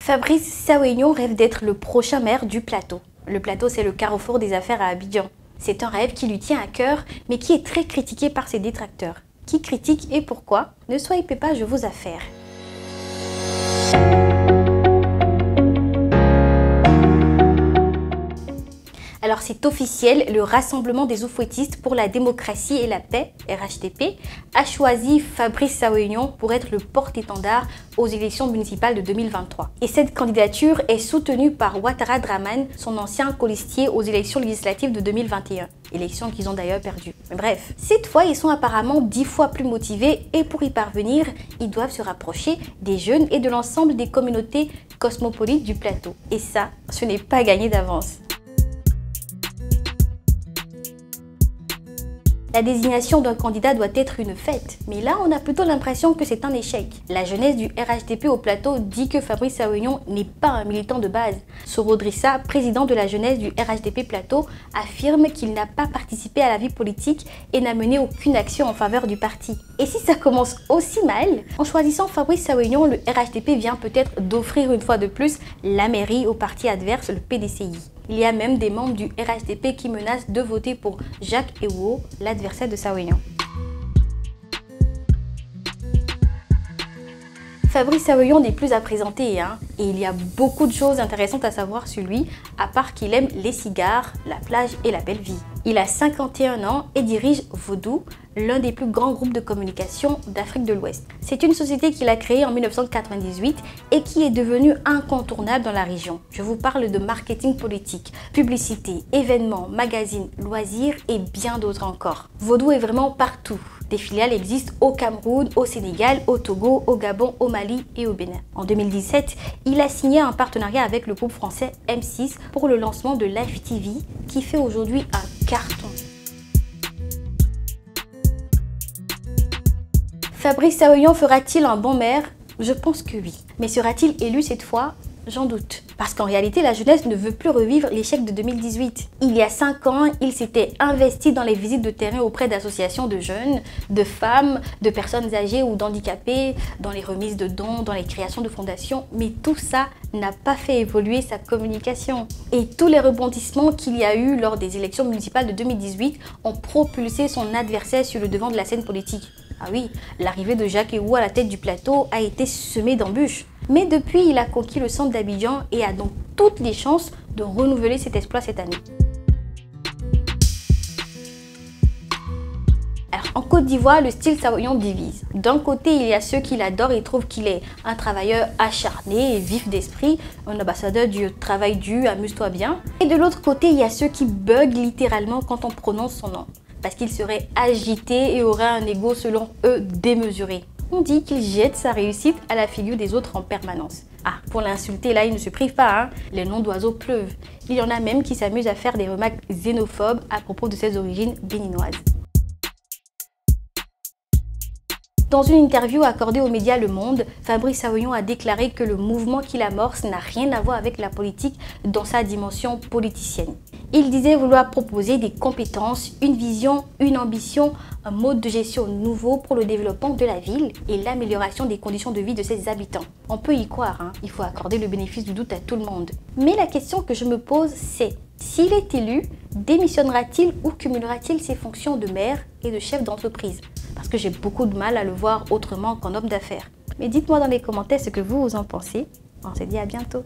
Fabrice Saoignon rêve d'être le prochain maire du Plateau. Le Plateau, c'est le carrefour des affaires à Abidjan. C'est un rêve qui lui tient à cœur, mais qui est très critiqué par ses détracteurs. Qui critique et pourquoi? Ne soyez pas, je vos affaires. Alors c'est officiel, le Rassemblement des Oufouettistes pour la démocratie et la paix, RHDP, a choisi Fabrice Saoignon pour être le porte-étendard aux élections municipales de 2023. Et cette candidature est soutenue par Ouattara Dramane, son ancien colistier aux élections législatives de 2021. Élections qu'ils ont d'ailleurs perdues. Mais bref, cette fois, ils sont apparemment 10 fois plus motivés et pour y parvenir, ils doivent se rapprocher des jeunes et de l'ensemble des communautés cosmopolites du plateau. Et ça, ce n'est pas gagné d'avance. La désignation d'un candidat doit être une fête, mais là on a plutôt l'impression que c'est un échec. La jeunesse du RHDP au plateau dit que Fabrice Saoignon n'est pas un militant de base. Soro Drissa, président de la jeunesse du RHDP plateau, affirme qu'il n'a pas participé à la vie politique et n'a mené aucune action en faveur du parti. Et si ça commence aussi mal, en choisissant Fabrice Saoignon, le RHDP vient peut-être d'offrir une fois de plus la mairie au parti adverse, le PDCI. Il y a même des membres du RHDP qui menacent de voter pour Jacques Ewo, l'adversaire de Saoignon. Fabrice Saoignon n'est plus à présenter, et il y a beaucoup de choses intéressantes à savoir sur lui, à part qu'il aime les cigares, la plage et la belle vie. Il a 51 ans et dirige Vodou, l'un des plus grands groupes de communication d'Afrique de l'Ouest. C'est une société qu'il a créée en 1998 et qui est devenue incontournable dans la région. Je vous parle de marketing politique, publicité, événements, magazines, loisirs et bien d'autres encore. Vodou est vraiment partout. Des filiales existent au Cameroun, au Sénégal, au Togo, au Gabon, au Mali et au Bénin. En 2017, il a signé un partenariat avec le groupe français M6 pour le lancement de Live TV qui fait aujourd'hui un carton. Fabrice Saoignon fera-t-il un bon maire? Je pense que oui. Mais sera-t-il élu cette fois? J'en doute. Parce qu'en réalité, la jeunesse ne veut plus revivre l'échec de 2018. Il y a 5 ans, il s'était investi dans les visites de terrain auprès d'associations de jeunes, de femmes, de personnes âgées ou d'handicapés, dans les remises de dons, dans les créations de fondations. Mais tout ça n'a pas fait évoluer sa communication. Et tous les rebondissements qu'il y a eu lors des élections municipales de 2018 ont propulsé son adversaire sur le devant de la scène politique. Ah oui, l'arrivée de Jacques Ewo à la tête du plateau a été semée d'embûches. Mais depuis, il a conquis le centre d'Abidjan et a donc toutes les chances de renouveler cet exploit cette année. Alors, en Côte d'Ivoire, le style Saoignon divise. D'un côté, il y a ceux qui l'adorent et trouvent qu'il est un travailleur acharné et vif d'esprit, un ambassadeur du travail dur, amuse-toi bien. Et de l'autre côté, il y a ceux qui bug littéralement quand on prononce son nom, parce qu'il serait agité et aurait un ego selon eux démesuré. On dit qu'il jette sa réussite à la figure des autres en permanence. Ah, pour l'insulter, là, il ne se prive pas, les noms d'oiseaux pleuvent. Il y en a même qui s'amusent à faire des remarques xénophobes à propos de ses origines béninoises. Dans une interview accordée aux médias Le Monde, Fabrice Saoignon a déclaré que le mouvement qu'il amorce n'a rien à voir avec la politique dans sa dimension politicienne. Il disait vouloir proposer des compétences, une vision, une ambition, un mode de gestion nouveau pour le développement de la ville et l'amélioration des conditions de vie de ses habitants. On peut y croire, il faut accorder le bénéfice du doute à tout le monde. Mais la question que je me pose, c'est s'il est élu, démissionnera-t-il ou cumulera-t-il ses fonctions de maire et de chef d'entreprise? Parce que j'ai beaucoup de mal à le voir autrement qu'en homme d'affaires. Mais dites-moi dans les commentaires ce que vous en pensez. On se dit à bientôt.